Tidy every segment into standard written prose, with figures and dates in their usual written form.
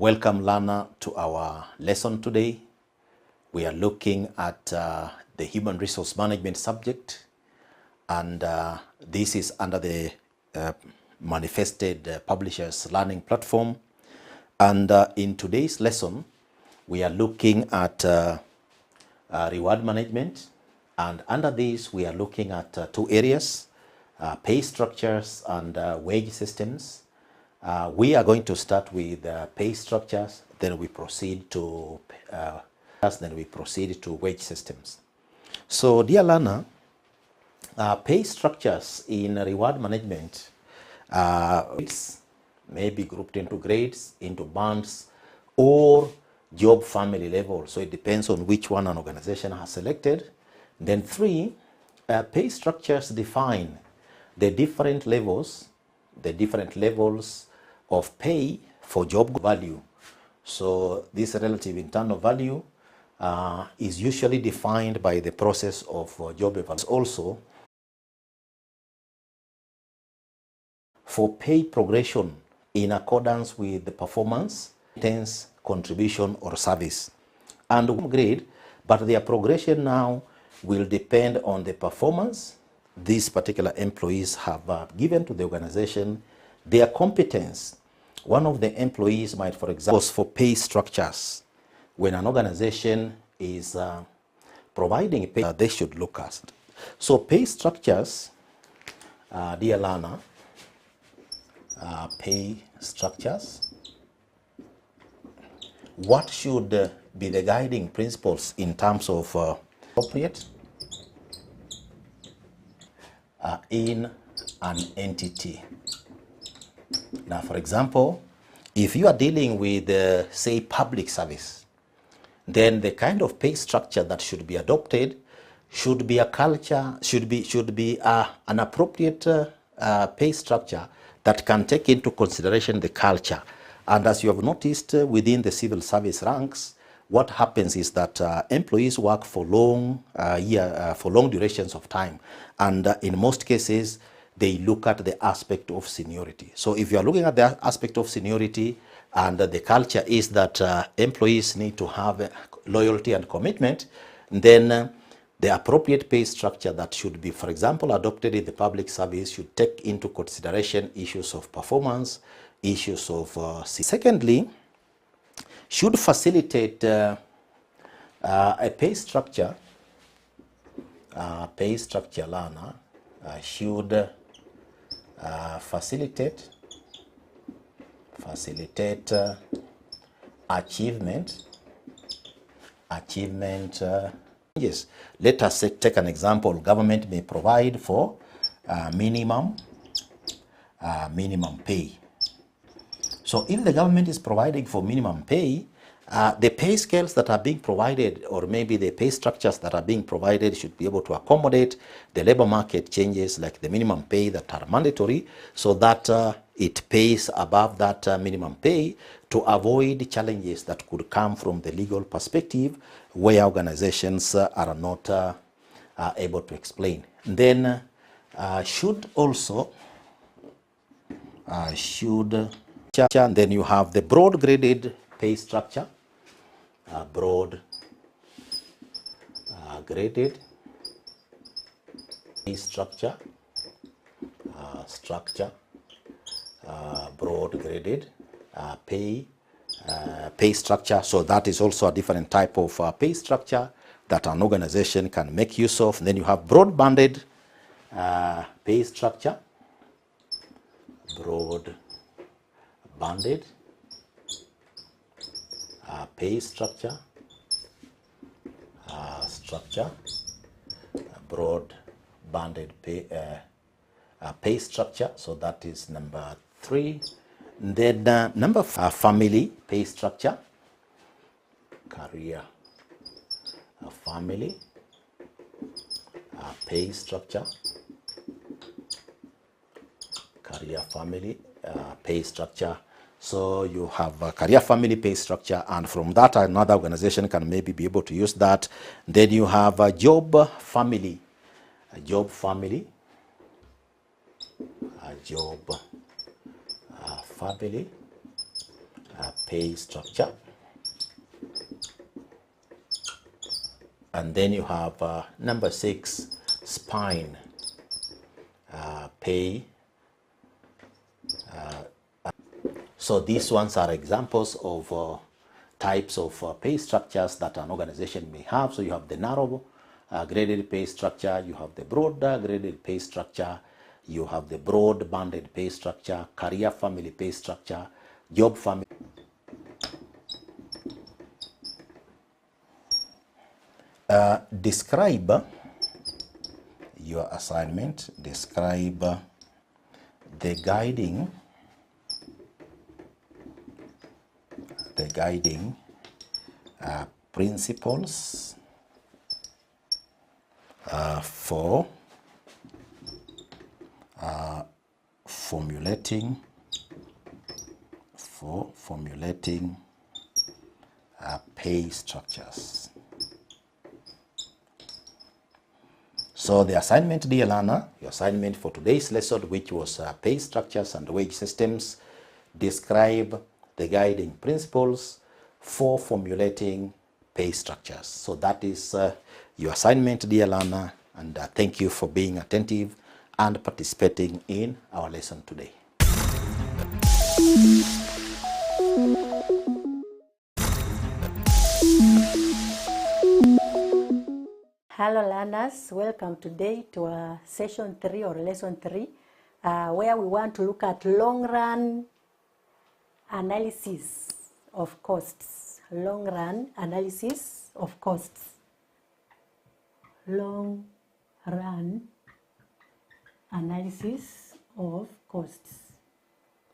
Welcome, learner, to our lesson today. We are looking at the human resource management subject, and this is under the manifested publishers learning platform. And in today's lesson, we are looking at reward management, and under this we are looking at two areas, pay structures and wage systems. We are going to start with pay structures, then we proceed to wage systems. So, dear learner, pay structures in reward management may be grouped into grades, into bands, or job family level. So it depends on which one an organization has selected. Then three, pay structures define the different levels of pay for job value. So this relative internal value is usually defined by the process of job evaluation. Also, for pay progression in accordance with the performance, competence, contribution, or service. And one grade, but their progression now will depend on the performance these particular employees have given to the organization, their competence. One of the employees might, for example, for pay structures. When an organization is providing pay, they should look at. So pay structures, dear learner, pay structures. What should be the guiding principles in terms of appropriate in an entity? Now, for example, if you are dealing with, say, public service, then the kind of pay structure that should be adopted should be an appropriate pay structure that can take into consideration the culture. And as you have noticed within the civil service ranks, what happens is that employees work for long durations of time, and in most cases they look at the aspect of seniority. So if you are looking at the aspect of seniority and the culture is that employees need to have loyalty and commitment, then the appropriate pay structure that should be, for example, adopted in the public service should take into consideration issues of performance, issues of secondly, should facilitate a pay structure learner should facilitate achievement. Yes, let us take an example. Government may provide for minimum pay. So if the government is providing for minimum pay, the pay scales that are being provided, or maybe the pay structures that are being provided, should be able to accommodate the labor market changes, like the minimum pay that are mandatory, so that it pays above that minimum pay to avoid challenges that could come from the legal perspective where organizations are not able to explain. Then should also then you have the broad graded pay structure, broad graded pay structure, broad graded pay structure. So that is also a different type of pay structure that an organization can make use of. And then you have broad banded pay structure, broad banded pay structure, broad banded pay structure. So that is number 3. Then number 4, family pay structure, career family pay structure, career family pay structure. So you have a career family pay structure, and from that another organization can maybe be able to use that. Then you have a job family family pay structure. And then you have number 6, spine pay. So these ones are examples of types of pay structures that an organization may have. So you have the narrow graded pay structure, you have the broad graded pay structure, you have the broad banded pay structure, career family pay structure, job family. Describe your assignment. Describe the guiding principles for formulating pay structures. So the assignment, dear learner, your assignment for today's lesson, which was pay structures and wage systems, describe the guiding principles for formulating pay structures. So that is your assignment, dear learner, and thank you for being attentive and participating in our lesson today. Hello learners, welcome today to session 3 or lesson 3 where we want to look at long-run analysis of costs. Long-run analysis of costs. Long-run analysis of costs.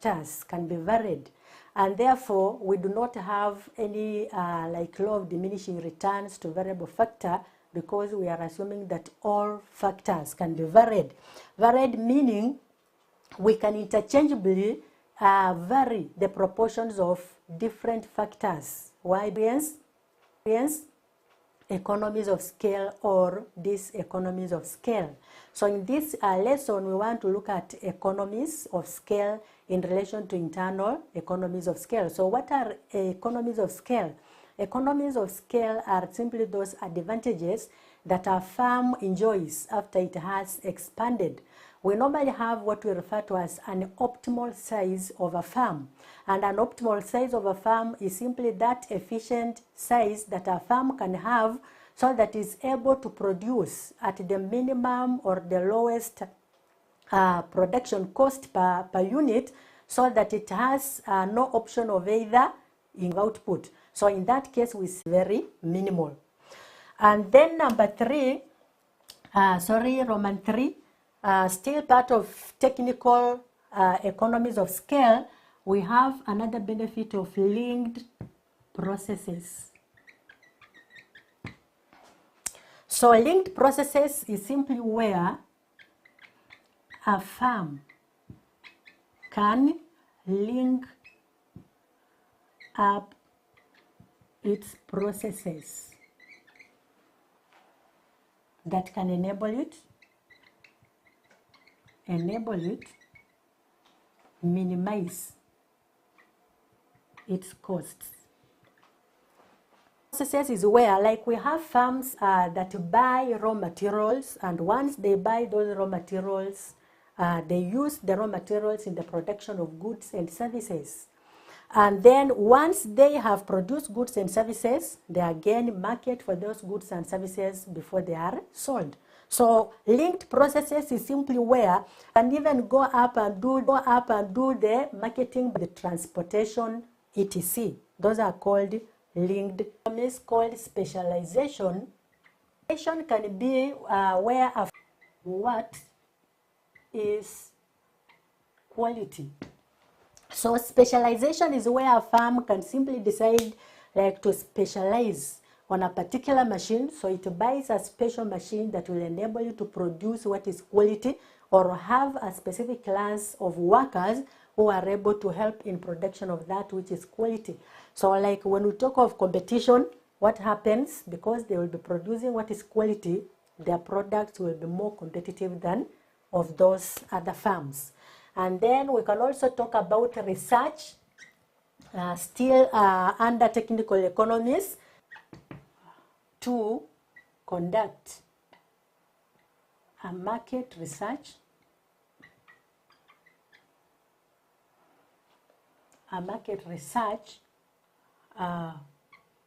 Charts can be varied, and therefore we do not have any like law of diminishing returns to variable factor, because we are assuming that all factors can be varied. Varied meaning we can interchangeably vary the proportions of different factors. Why? Economies of scale or diseconomies of scale. So in this lesson, we want to look at economies of scale in relation to internal economies of scale. So what are economies of scale? Economies of scale are simply those advantages that a firm enjoys after it has expanded. We normally have what we refer to as an optimal size of a firm. And an optimal size of a firm is simply that efficient size that a firm can have so that it's able to produce at the minimum or the lowest production cost per unit, so that it has no option of either in output. So in that case, we see very minimal. And then number 3, Roman 3, still part of technical economies of scale, we have another benefit of linked processes. So linked processes is simply where a firm can link up its processes that can enable it minimize its costs. Processes is where, like, we have firms that buy raw materials, and once they buy those raw materials, they use the raw materials in the production of goods and services. And then once they have produced goods and services, they again market for those goods and services before they are sold. So linked processes is simply where you can even go up and do the marketing, the transportation, etc. Those are called linked. One is called specialization. Specialization can be where what is quality. So specialization is where a firm can simply decide, like, to specialize on a particular machine. So it buys a special machine that will enable you to produce what is quality, or have a specific class of workers who are able to help in production of that which is quality. So like when we talk of competition, what happens? Because they will be producing what is quality, their products will be more competitive than of those other firms. And then we can also talk about research still under technical economics, to conduct a market research,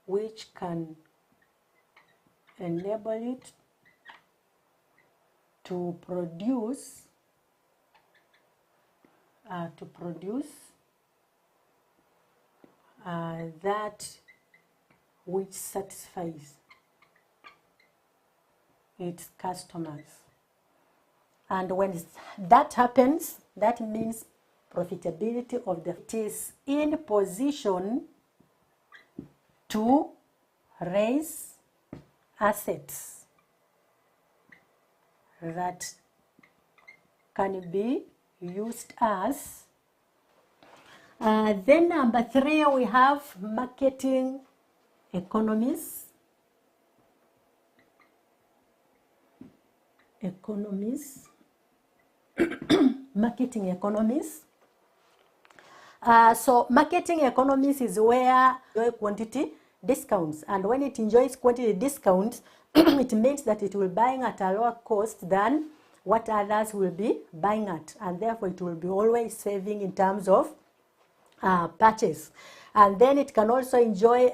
which can enable it to produce that which satisfies its customers. And when that happens, that means profitability of it is in position to raise assets that can be used as. Then number 3, we have marketing economies. Marketing economies. So marketing economies is where enjoy quantity discounts, and when it enjoys quantity discounts, it means that it will be buying at a lower cost than what others will be buying at, and therefore it will be always saving in terms of purchase. And then it can also enjoy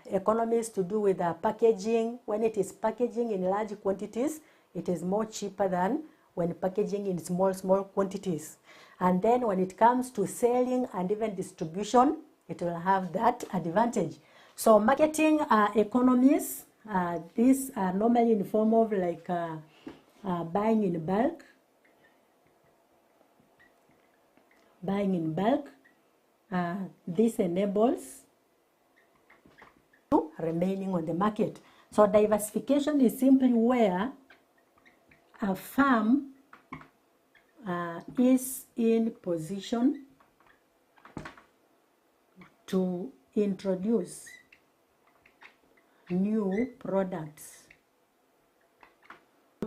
economies to do with packaging. When it is packaging in large quantities, it is more cheaper than when packaging in small quantities. And then when it comes to selling and even distribution, it will have that advantage. So marketing economies, these are normally in the form of like buying in bulk. This enables remaining on the market. So diversification is simply where a firm is in position to introduce new products,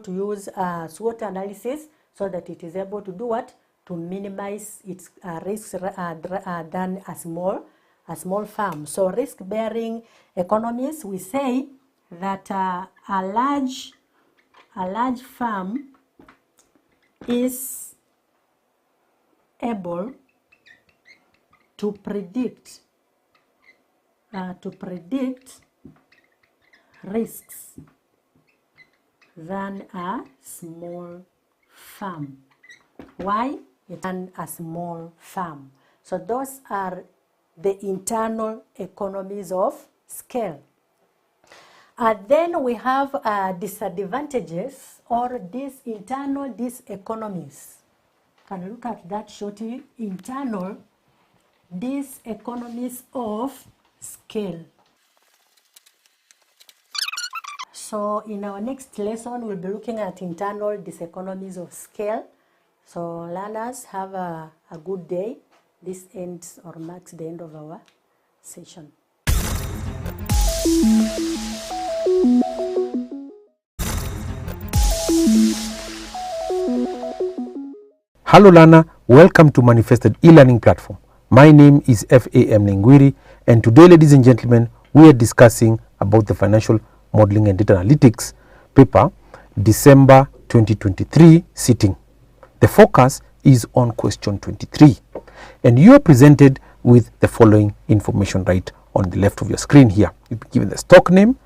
to use SWOT analysis so that it is able to do what? To minimize its risks than a small firm. So risk-bearing economies, we say that a large firm is able to predict risks than a small firm. Why? Than a small firm. So those are the internal economies of scale. Then we have disadvantages or these internal diseconomies. Can you look at that shortly? Internal diseconomies of scale. So in our next lesson, we'll be looking at internal diseconomies of scale. So learners, have a good day. This ends or marks the end of our session. Hello learner, welcome to Manifested e-learning platform. My name is FAM Lingwiri, and today, ladies and gentlemen, we are discussing about the financial modeling and data analytics paper, December 2023 sitting. The focus is on question 23, and you are presented with the following information right on the left of your screen here. You'll be given the stock name,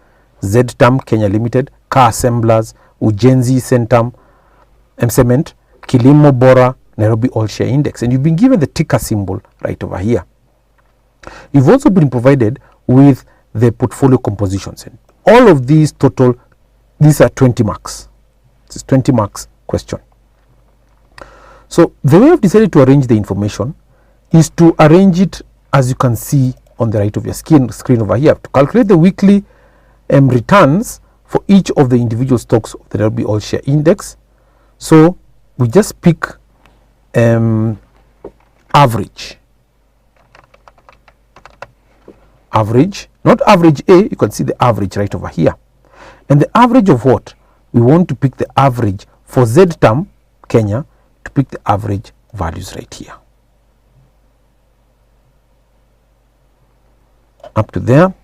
Z-Term Kenya Limited, Car Assemblers, Ujenzi Centum, Cement, Kilimo Bora, Nairobi All Share Index, and you've been given the ticker symbol right over here. You've also been provided with the portfolio compositions, and all of these total, these are 20 marks. This is 20 marks question. So the way I've decided to arrange the information is to arrange it as you can see on the right of your screen over here, to calculate the weekly returns for each of the individual stocks of the Nairobi All Share Index. So we just pick average, not average A, you can see the average right over here. And the average of what? We want to pick the average for Z-Term Kenya, to pick the average values right here. up to there,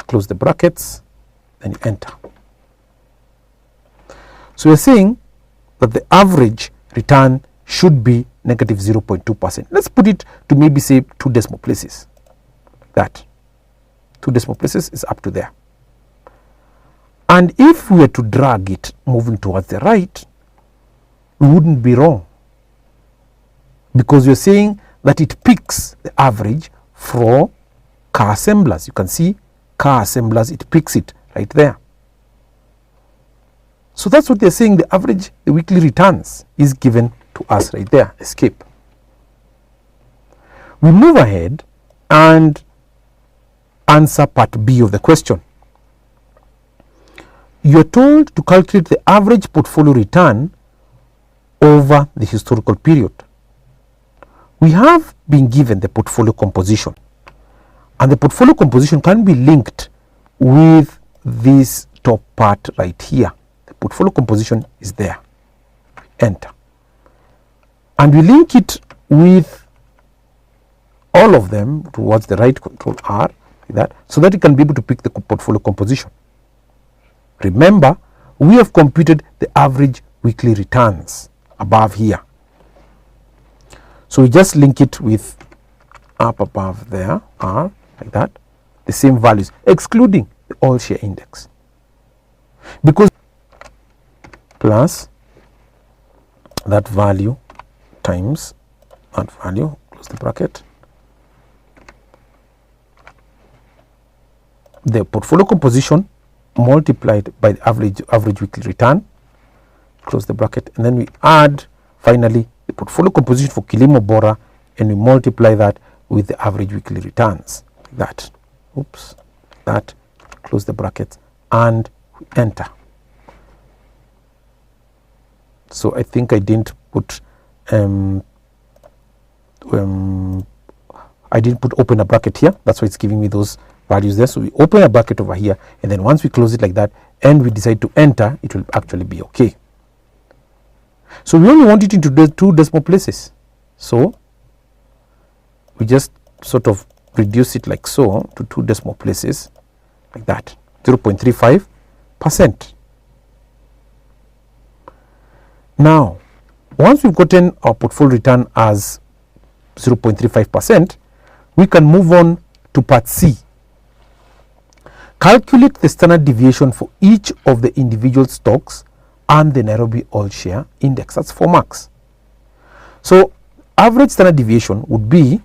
close the brackets, then you enter. So we're saying that the average return should be negative 0.2%. Let's put it to maybe say 2 decimal places. That 2 decimal places is up to there. And if we were to drag it moving towards the right, we wouldn't be wrong, because we're saying that it picks the average for car assemblers. You can see car assemblers, it picks it right there. So that's what they're saying, the average, the weekly returns is given to us right there. Escape. We move ahead and answer part B of the question. You are told to calculate the average portfolio return over the historical period. We have been given the portfolio composition, and the portfolio composition can be linked with this top part right here. The portfolio composition is there. Enter. And we link it with all of them towards the right, control R, like that, so that you can be able to pick the portfolio composition. Remember, we have computed the average weekly returns above here. So we just link it with up above there, R, like that, the same values, excluding the all share index. Because plus that value times that value, close the bracket, the portfolio composition multiplied by the average weekly return, close the bracket, and then we add finally the portfolio composition for Kilimo Bora, and we multiply that with the average weekly returns, like that. Oops, that, close the brackets, and we enter. So I think I didn't put open a bracket here. That's why it's giving me those values there. So we open a bracket over here, and then once we close it like that and we decide to enter, it will actually be okay. So we only want it into the 2 decimal places, so we just sort of reduce it like so to 2 decimal places, like that, 0.35%. Now once we've gotten our portfolio return as 0.35%, we can move on to part C. Calculate the standard deviation for each of the individual stocks and the Nairobi All Share Index. That's 4 marks. So average standard deviation would be